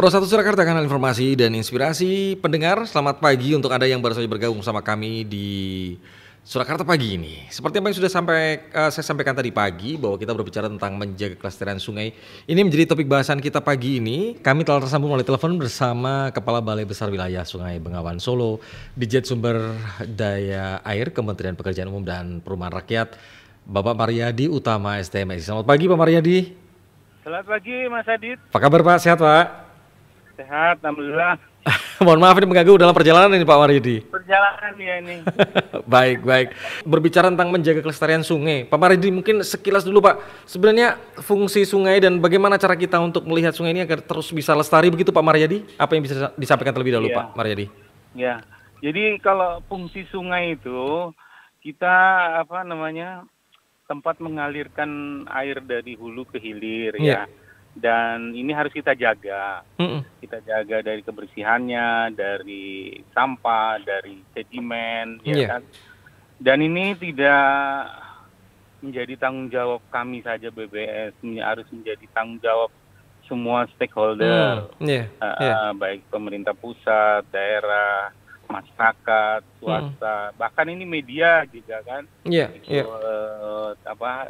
Pro 1 Surakarta, kanal informasi dan inspirasi pendengar. Selamat pagi untuk Anda yang baru saja bergabung sama kami di Surakarta pagi ini. Seperti apa yang sudah saya sampaikan tadi pagi, bahwa kita berbicara tentang menjaga kelestarian sungai. Ini menjadi topik bahasan kita pagi ini. Kami telah tersambung melalui telepon bersama Kepala Balai Besar Wilayah Sungai Bengawan Solo, Ditjen Sumber Daya Air Kementerian Pekerjaan Umum dan Perumahan Rakyat, Bapak Maryadi Utama STMSI. Selamat pagi Pak Maryadi. Selamat pagi Mas Adit. Apa kabar Pak? Sehat Pak? Sehat, alhamdulillah. Mohon maaf ini mengganggu dalam perjalanan ini Pak Maryadi. Perjalanan ya ini. Baik. Berbicara tentang menjaga kelestarian sungai, Pak Maryadi mungkin sekilas dulu Pak. Sebenarnya fungsi sungai dan bagaimana cara kita untuk melihat sungai ini agar terus bisa lestari begitu Pak Maryadi? Apa yang bisa disampaikan terlebih dahulu Pak Maryadi? Ya, jadi kalau fungsi sungai itu kita tempat mengalirkan air dari hulu ke hilir ya. Dan ini harus kita jaga. Kita jaga dari kebersihannya, dari sampah, dari sedimen, ya kan. Dan ini tidak menjadi tanggung jawab kami saja BBS, harus menjadi tanggung jawab semua stakeholder, baik pemerintah pusat, daerah, masyarakat, swasta, bahkan ini media juga kan,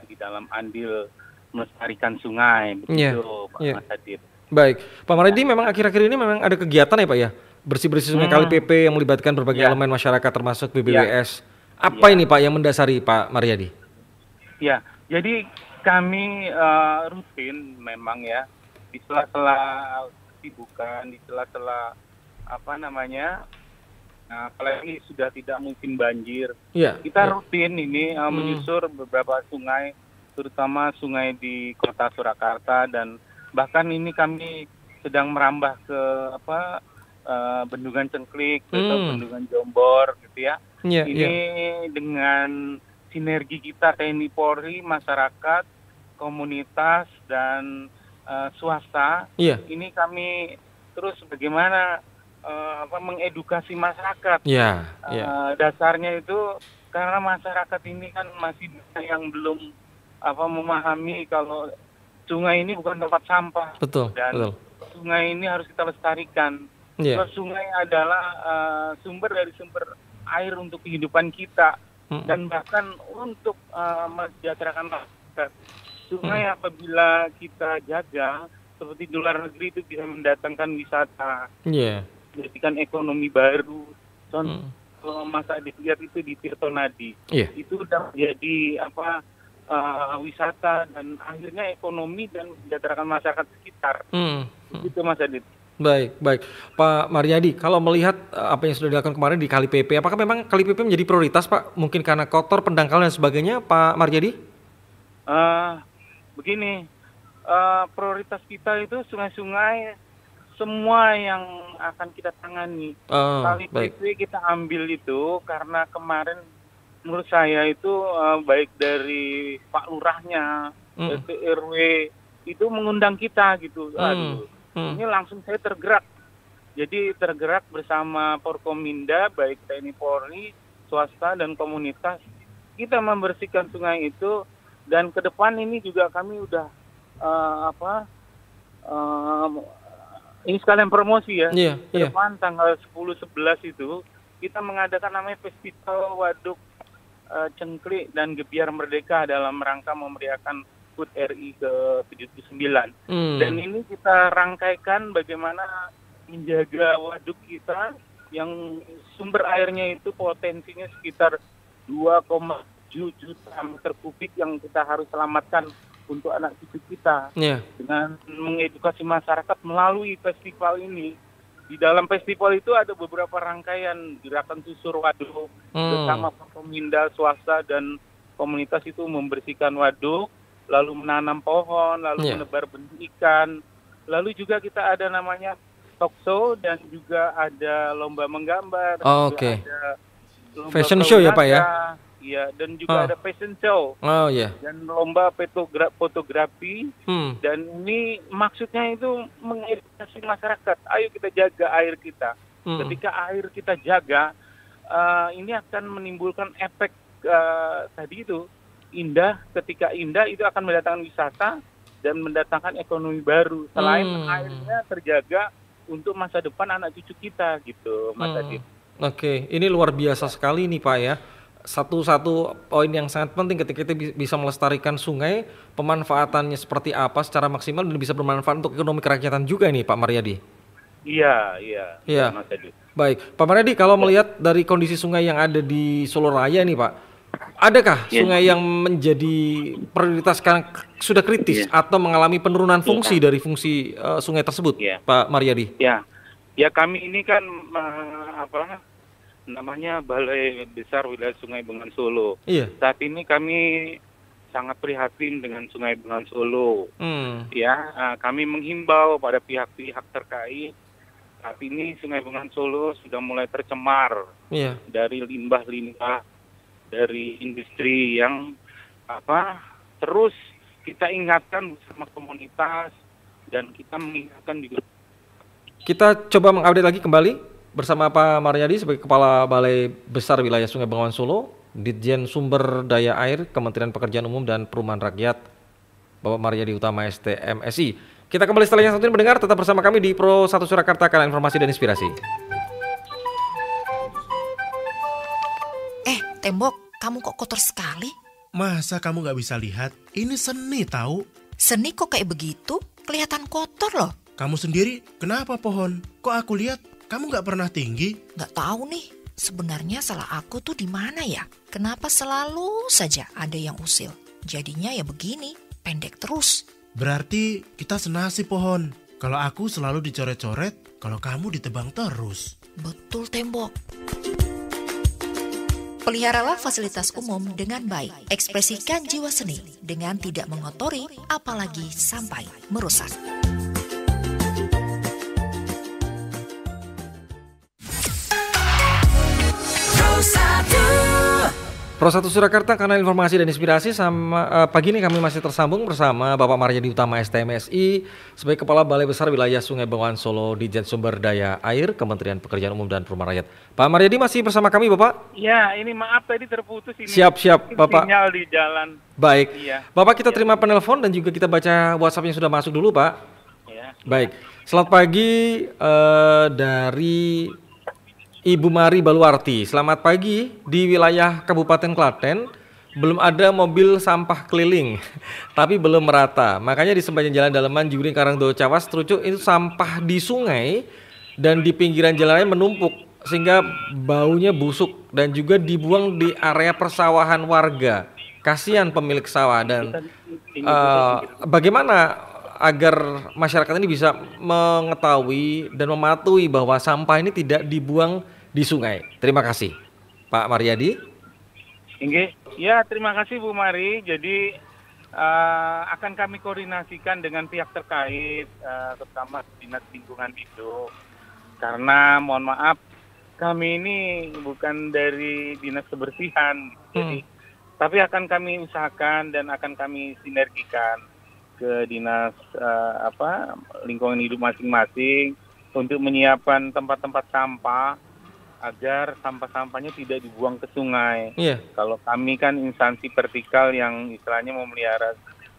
di dalam andil melestarikan sungai, begitu Pak Mas Adit. Baik, Pak Maryadi, memang akhir-akhir ini memang ada kegiatan ya Pak ya, bersih-bersih sungai Kali PP yang melibatkan berbagai elemen masyarakat termasuk BBWS. Apa ini Pak yang mendasari Pak Maryadi? Ya, jadi kami rutin memang ya, di sela-sela kesibukan, di sela-sela apalagi sudah tidak mungkin banjir, kita rutin ini menyusur beberapa sungai, terutama sungai di Kota Surakarta, dan bahkan ini kami sedang merambah ke Bendungan Cengklik atau Bendungan Jombor gitu ya. Ini dengan sinergi kita TNI Polri, masyarakat, komunitas dan swasta. Ini kami terus bagaimana mengedukasi masyarakat. Dasarnya itu karena masyarakat ini kan masih yang belum memahami kalau sungai ini bukan tempat sampah. Betul. Sungai ini harus kita lestarikan. Sungai adalah sumber air untuk kehidupan kita dan bahkan untuk mensejahterakan masyarakat. Sungai apabila kita jaga, seperti di luar negeri itu bisa mendatangkan wisata, menjadikan ekonomi baru. Contoh Mas Adit lihat itu di Tirtonadi, itu sudah menjadi wisata dan akhirnya ekonomi dan mensejahterakan masyarakat sekitar. Itu Mas Adit. Baik. Pak Maryadi, kalau melihat apa yang sudah dilakukan kemarin di Kali PP, apakah memang Kali PP menjadi prioritas Pak? Mungkin karena kotor, pendangkalan dan sebagainya, Pak Maryadi? Begini, prioritas kita itu sungai-sungai semua yang akan kita tangani. Kali PP kita ambil itu karena kemarin menurut saya itu baik dari Pak Lurahnya, RT RW itu mengundang kita gitu. Ini langsung saya tergerak. Jadi tergerak bersama Forkominda, baik TNI Polri, swasta dan komunitas. Kita membersihkan sungai itu, dan ke depan ini juga kami udah ini sekalian promosi ya. Ke depan tanggal 10-11 itu kita mengadakan namanya Festival Waduk Cengklik dan Gebiar Merdeka dalam rangka memeriahkan HUT RI ke-79. Dan ini kita rangkaikan bagaimana menjaga waduk kita yang sumber airnya itu potensinya sekitar 2,7 juta meter kubik yang kita harus selamatkan untuk anak cucu kita. Dengan mengedukasi masyarakat melalui festival ini. Di dalam festival itu ada beberapa rangkaian gerakan susur waduk bersama Forkominda, swasta dan komunitas itu membersihkan waduk, lalu menanam pohon, lalu menebar benih ikan. Lalu juga kita ada namanya talk show dan juga ada lomba menggambar, ada lomba fashion show ya Pak ya? Iya, dan juga ada fashion show. Dan lomba fotografi. Dan ini maksudnya itu mengedukasi masyarakat. Ayo kita jaga air kita. Ketika air kita jaga, ini akan menimbulkan efek tadi itu indah. Ketika indah itu akan mendatangkan wisata dan mendatangkan ekonomi baru. Selain airnya terjaga, untuk masa depan anak cucu kita gitu, Mas Adit. Oke, ini luar biasa sekali nih Pak ya. Satu poin yang sangat penting ketika kita bisa melestarikan sungai, pemanfaatannya seperti apa secara maksimal dan bisa bermanfaat untuk ekonomi kerakyatan juga ini Pak Maryadi. Iya. Mas Adit. Baik, Pak Maryadi, kalau melihat dari kondisi sungai yang ada di Solo Raya nih Pak, adakah sungai yang menjadi prioritas sekarang sudah kritis atau mengalami penurunan fungsi dari fungsi sungai tersebut, Pak Maryadi? Ya kami ini kan namanya Balai Besar Wilayah Sungai Bengawan Solo. Saat ini kami sangat prihatin dengan Sungai Bengawan Solo. Kami menghimbau pada pihak-pihak terkait. Saat ini Sungai Bengawan Solo sudah mulai tercemar dari limbah-limbah dari industri yang terus kita ingatkan bersama komunitas dan kita mengingatkan juga. Kita coba mengupdate lagi kembali bersama Pak Maryadi sebagai Kepala Balai Besar Wilayah Sungai Bengawan Solo, Ditjen Sumber Daya Air, Kementerian Pekerjaan Umum dan Perumahan Rakyat, Bapak Maryadi Utama STMSI. Kita kembali setelah yang satu ini mendengar, tetap bersama kami di Pro 1 Surakarta, kanal informasi dan inspirasi. Tembok, kamu kok kotor sekali? Masa kamu gak bisa lihat? Ini seni tahu. Seni kok kayak begitu? Kelihatan kotor loh. Kamu sendiri, kenapa pohon? Kok aku lihat kamu gak pernah tinggi? Gak tahu nih, sebenarnya salah aku tuh di mana ya? Kenapa selalu saja ada yang usil? Jadinya ya begini, pendek terus. Berarti kita senasib pohon. Kalau aku selalu dicoret-coret, kalau kamu ditebang terus. Betul Tembok. Peliharalah fasilitas umum dengan baik. Ekspresikan jiwa seni dengan tidak mengotori, apalagi sampai merusak. Pro 1 Surakarta, kanal informasi dan inspirasi. Pagi ini kami masih tersambung bersama Bapak Maryadi Utama STMSI sebagai Kepala Balai Besar Wilayah Sungai Bengawan Solo, Ditjen Sumber Daya Air, Kementerian Pekerjaan Umum dan Perumahan Rakyat. Pak Maryadi masih bersama kami, Bapak? Ya, ini maaf tadi terputus ini. Siap, Bapak. Sinyal di jalan. Baik. Bapak, kita terima penelpon dan juga kita baca WhatsApp yang sudah masuk dulu, Pak. Baik. Selamat pagi dari Ibu Mari Baluarti. Selamat pagi. Di wilayah Kabupaten Klaten belum ada mobil sampah keliling, tapi belum merata. Makanya di sepanjang jalan Daleman, Juring, Karangdo, Cawas, Trucuk itu sampah di sungai dan di pinggiran jalannya menumpuk sehingga baunya busuk dan juga dibuang di area persawahan warga. Kasihan pemilik sawah. Dan bagaimana agar masyarakat ini bisa mengetahui dan mematuhi bahwa sampah ini tidak dibuang di sungai. Terima kasih, Pak Maryadi. Ya, terima kasih Bu Mari. Jadi akan kami koordinasikan dengan pihak terkait, terutama Dinas Lingkungan Hidup. Karena mohon maaf, kami ini bukan dari Dinas Kebersihan, jadi, tapi akan kami usahakan dan akan kami sinergikan ke dinas lingkungan hidup masing-masing untuk menyiapkan tempat-tempat sampah agar sampah-sampahnya tidak dibuang ke sungai. Kalau kami kan instansi vertikal yang istilahnya memelihara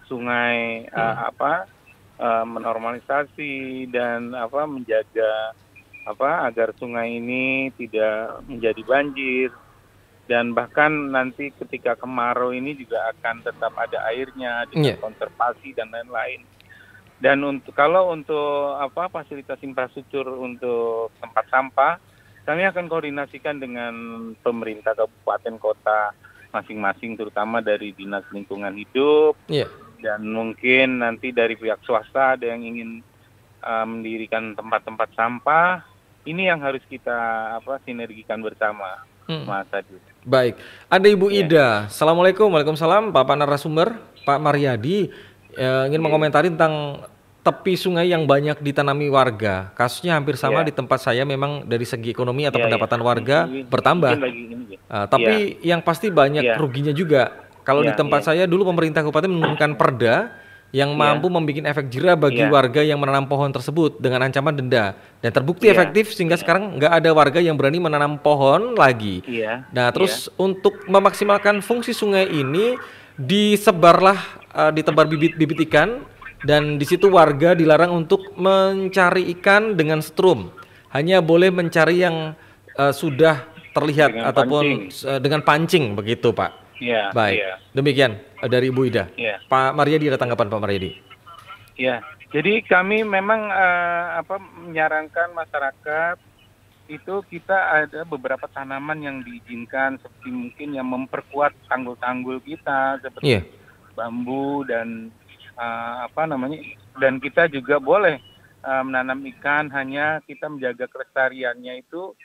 sungai, menormalisasi dan menjaga agar sungai ini tidak menjadi banjir. Dan bahkan nanti ketika kemarau ini juga akan tetap ada airnya dengan konservasi dan lain-lain. Dan kalau untuk fasilitas infrastruktur untuk tempat sampah, kami akan koordinasikan dengan pemerintah kabupaten kota masing-masing, terutama dari Dinas Lingkungan Hidup. Dan mungkin nanti dari pihak swasta ada yang ingin mendirikan tempat-tempat sampah. Ini yang harus kita sinergikan bersama, Mas Adi. Baik, ada Ibu Ida. Assalamualaikum. Waalaikumsalam, Bapak narasumber. Pak Maryadi ingin mengomentari tentang tepi sungai yang banyak ditanami warga. Kasusnya hampir sama di tempat saya, memang dari segi ekonomi atau pendapatan warga bertambah. Tapi yang pasti banyak ruginya juga. Kalau di tempat saya dulu pemerintah kabupaten menurunkan perda yang mampu membuat efek jera bagi warga yang menanam pohon tersebut dengan ancaman denda, dan terbukti efektif sehingga sekarang nggak ada warga yang berani menanam pohon lagi. Nah, terus untuk memaksimalkan fungsi sungai ini ditebar bibit-bibit ikan Dan di situ warga dilarang untuk mencari ikan dengan strum. Hanya boleh mencari yang sudah terlihat dengan ataupun dengan pancing begitu, Pak. Iya. Baik. Ya. Demikian dari Ibu Ida. Ya. Pak Maryadi, ada tanggapan Pak Maryadi? Ya. Jadi kami memang menyarankan masyarakat itu kita ada beberapa tanaman yang diizinkan seperti mungkin yang memperkuat tanggul-tanggul kita seperti bambu dan dan kita juga boleh menanam ikan, hanya kita menjaga kelestariannya itu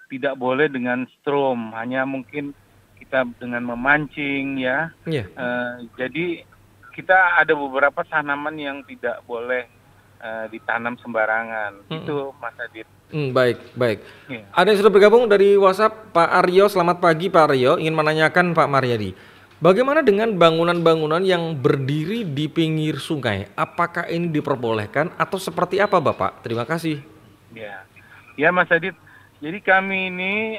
tidak boleh dengan strum, hanya mungkin kita dengan memancing ya. Jadi kita ada beberapa tanaman yang tidak boleh ditanam sembarangan. Itu Mas Adit. Baik. Ada yang sudah bergabung dari WhatsApp, Pak Aryo. Selamat pagi Pak Aryo, ingin menanyakan Pak Maryadi, bagaimana dengan bangunan-bangunan yang berdiri di pinggir sungai? Apakah ini diperbolehkan atau seperti apa Bapak? Terima kasih. Ya Mas Adit. Jadi kami ini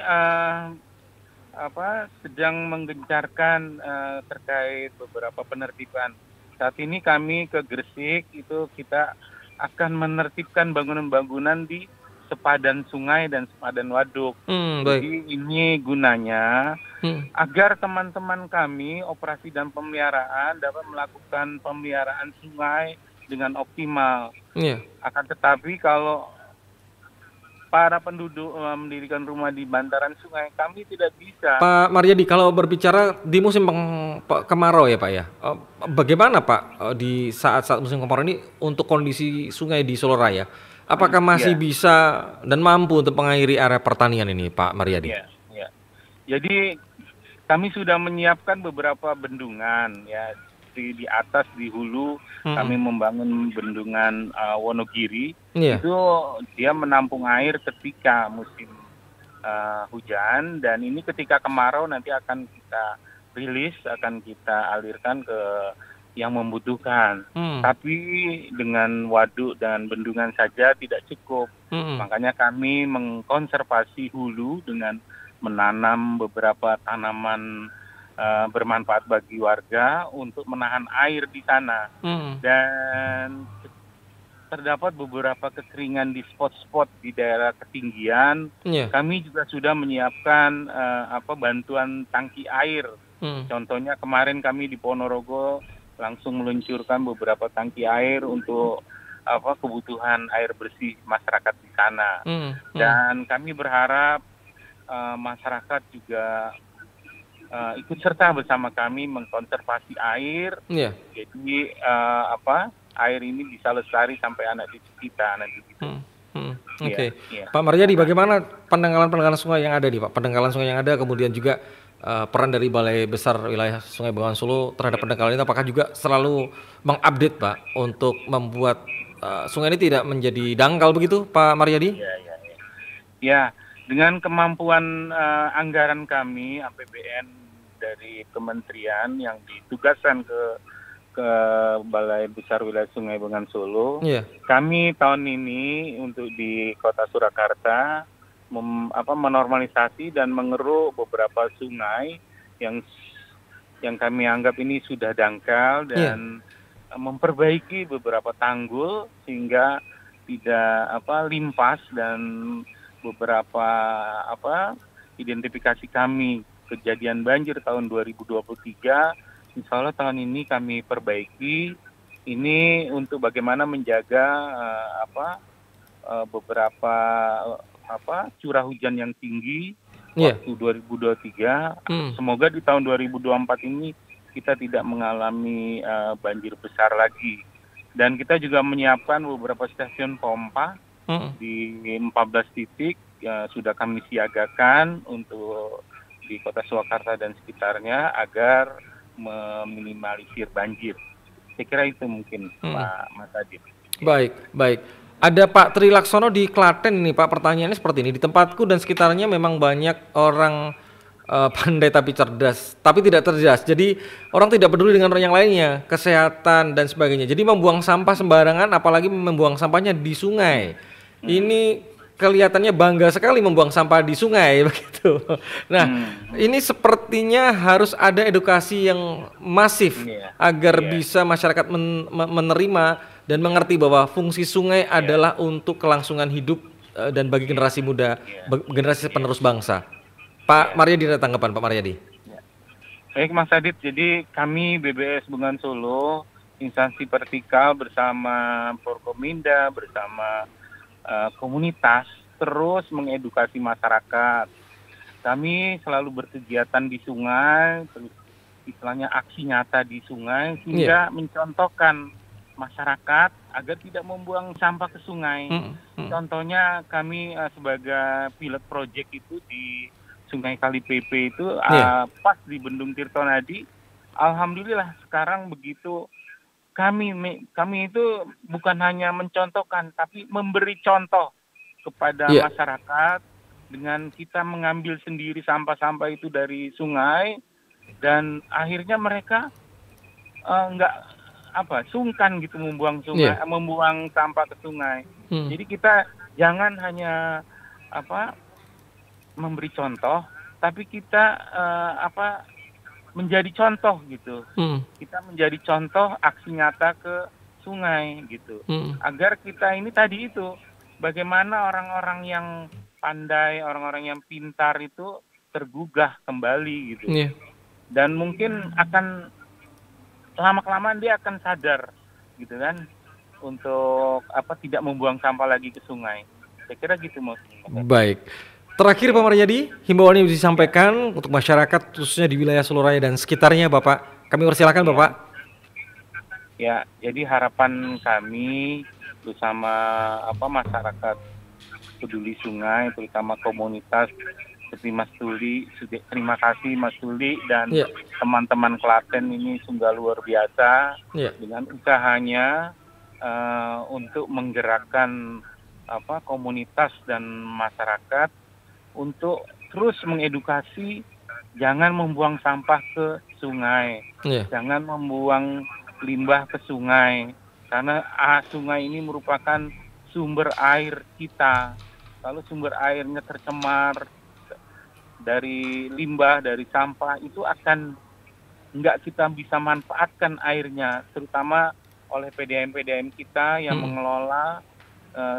sedang menggencarkan terkait beberapa penertiban. Saat ini kami ke Gresik, itu kita akan menertibkan bangunan-bangunan di sepadan sungai dan sepadan waduk. Jadi ini gunanya agar teman-teman kami operasi dan pemeliharaan dapat melakukan pemeliharaan sungai dengan optimal. Akan tetapi kalau para penduduk mendirikan rumah di bantaran sungai, kami tidak bisa. Pak Maryadi, kalau berbicara di musim kemarau ya Pak ya, bagaimana Pak di saat musim kemarau ini untuk kondisi sungai di Solo Raya? Apakah masih bisa dan mampu untuk mengairi area pertanian ini Pak Maryadi? Jadi kami sudah menyiapkan beberapa bendungan ya. Di atas, di hulu kami membangun bendungan Wonogiri. Itu dia menampung air ketika musim hujan, dan ini ketika kemarau nanti akan kita rilis, akan kita alirkan ke yang membutuhkan. Tapi dengan waduk dan bendungan saja tidak cukup. Makanya kami mengkonservasi hulu dengan menanam beberapa tanaman bermanfaat bagi warga untuk menahan air di sana. Dan terdapat beberapa kekeringan di spot-spot di daerah ketinggian. Kami juga sudah menyiapkan bantuan tangki air. Contohnya kemarin kami di Ponorogo langsung meluncurkan beberapa tangki air untuk kebutuhan air bersih masyarakat di sana. Dan kami berharap masyarakat juga ikut serta bersama kami mengkonservasi air. Jadi air ini bisa lestari sampai anak cucu kita nanti gitu. Pak Maryadi, bagaimana pendangkalan sungai yang ada nih Pak? Pendangkalan sungai yang ada, kemudian juga peran dari Balai Besar Wilayah Sungai Bengawan Solo terhadap pendangkalan ini, apakah juga selalu mengupdate Pak untuk membuat sungai ini tidak menjadi dangkal begitu Pak Maryadi? Ya, dengan kemampuan anggaran kami APBN dari kementerian yang ditugaskan ke Balai Besar Wilayah Sungai Bengawan Solo, kami tahun ini untuk di Kota Surakarta menormalisasi dan mengeruk beberapa sungai yang kami anggap ini sudah dangkal dan memperbaiki beberapa tanggul sehingga tidak limpas, dan beberapa identifikasi kami kejadian banjir tahun 2023, insya Allah tahun ini kami perbaiki. Ini untuk bagaimana menjaga beberapa curah hujan yang tinggi waktu 2023. Semoga di tahun 2024 ini kita tidak mengalami banjir besar lagi. Dan kita juga menyiapkan beberapa stasiun pompa di 14 titik sudah kami siagakan untuk di Kota Surakarta dan sekitarnya agar meminimalisir banjir. Saya kira itu mungkin Pak Mas Adit. Baik. Ada Pak Tri Laksono di Klaten nih Pak, pertanyaannya seperti ini. Di tempatku dan sekitarnya memang banyak orang pandai tapi cerdas, tapi tidak cerdas. Jadi orang tidak peduli dengan orang yang lainnya, kesehatan dan sebagainya. Jadi membuang sampah sembarangan, apalagi membuang sampahnya di sungai. Ini kelihatannya bangga sekali membuang sampah di sungai begitu. Nah, ini sepertinya harus ada edukasi yang masif agar bisa masyarakat menerima dan mengerti bahwa fungsi sungai adalah untuk kelangsungan hidup dan bagi generasi muda, generasi penerus bangsa. Pak Maryadi, ada tanggapan Pak Maryadi? Baik Mas Adit, jadi kami BBS Bengawan Solo, instansi vertikal bersama Forkominda, bersama komunitas terus mengedukasi masyarakat. Kami selalu berkegiatan di sungai, terus istilahnya aksi nyata di sungai, sehingga mencontohkan masyarakat agar tidak membuang sampah ke sungai. Contohnya kami sebagai pilot project itu di Sungai Kalipepe itu pas di Bendung Tirtonadi. Alhamdulillah sekarang begitu kami itu bukan hanya mencontohkan, tapi memberi contoh kepada masyarakat dengan kita mengambil sendiri sampah-sampah itu dari sungai, dan akhirnya mereka sungkan gitu membuang membuang sampah ke sungai. Jadi kita jangan hanya memberi contoh, tapi kita menjadi contoh gitu. Kita menjadi contoh aksi nyata ke sungai gitu. Agar kita ini tadi itu, bagaimana orang-orang yang pandai, orang-orang yang pintar itu tergugah kembali gitu. Dan mungkin akan lama-kelamaan dia akan sadar gitu kan, untuk tidak membuang sampah lagi ke sungai. Saya kira gitu Mas. Baik. Terakhir Pak Maryadi, himbauan yang disampaikan untuk masyarakat khususnya di wilayah Solo Raya dan sekitarnya Bapak. Kami persilakan Bapak. Ya, jadi harapan kami bersama masyarakat peduli sungai, terutama komunitas seperti Mas Tuli. Terima kasih Mas Tuli dan teman-teman Klaten ini sungguh luar biasa dengan usahanya untuk menggerakkan komunitas dan masyarakat untuk terus mengedukasi jangan membuang sampah ke sungai, jangan membuang limbah ke sungai, karena sungai ini merupakan sumber air kita. Kalau sumber airnya tercemar dari limbah, dari sampah, itu akan nggak kita bisa manfaatkan airnya, terutama oleh PDAM kita yang mengelola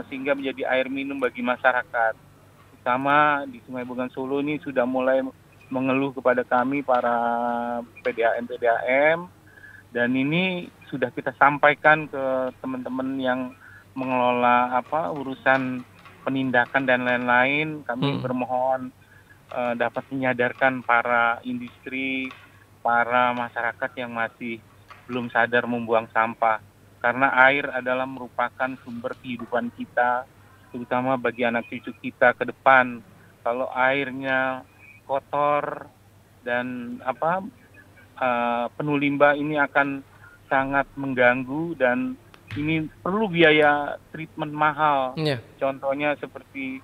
sehingga menjadi air minum bagi masyarakat. Sama di Sungai Bengawan Solo ini sudah mulai mengeluh kepada kami para PDAM, dan ini sudah kita sampaikan ke teman-teman yang mengelola urusan penindakan dan lain-lain. Kami bermohon dapat menyadarkan para industri, para masyarakat yang masih belum sadar membuang sampah, karena air adalah merupakan sumber kehidupan kita, terutama bagi anak cucu kita ke depan. Kalau airnya kotor dan penuh limbah, ini akan sangat mengganggu dan ini perlu biaya treatment mahal. Contohnya seperti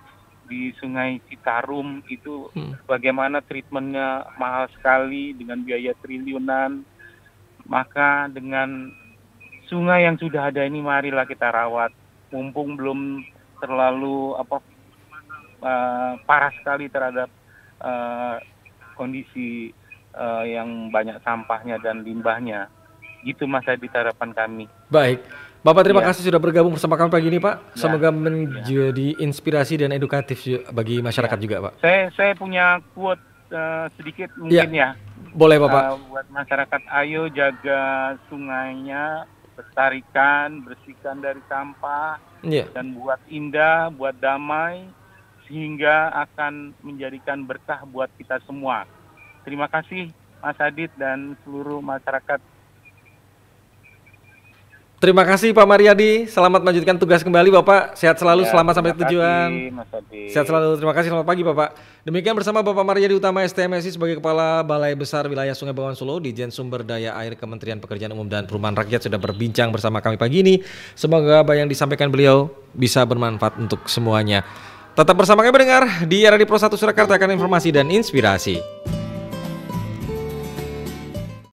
di Sungai Citarum itu bagaimana treatmentnya mahal sekali dengan biaya triliunan. Maka dengan sungai yang sudah ada ini marilah kita rawat, mumpung belum terlalu parah sekali terhadap kondisi yang banyak sampahnya dan limbahnya. Gitu Mas Adit, harapan kami. Baik, Bapak terima kasih sudah bergabung bersama kami pagi ini Pak. Semoga menjadi inspirasi dan edukatif bagi masyarakat juga Pak. Saya punya quote sedikit mungkin Boleh Bapak. Buat masyarakat, ayo jaga sungainya, lestarikan, bersihkan dari sampah, dan buat indah, buat damai, sehingga akan menjadikan berkah buat kita semua. Terima kasih Mas Adit dan seluruh masyarakat. Terima kasih Pak Maryadi, selamat melanjutkan tugas kembali Bapak, sehat selalu, selamat sampai tujuan. Sehat selalu, terima kasih, selamat pagi Bapak. Demikian bersama Bapak Maryadi Utama STMSI sebagai Kepala Balai Besar Wilayah Sungai Bengawan Solo, Ditjen Sumber Daya Air Kementerian Pekerjaan Umum dan Perumahan Rakyat sudah berbincang bersama kami pagi ini. Semoga apa yang disampaikan beliau bisa bermanfaat untuk semuanya. Tetap bersama kami pendengar di RRI Pro 1 Surakarta akan informasi dan inspirasi.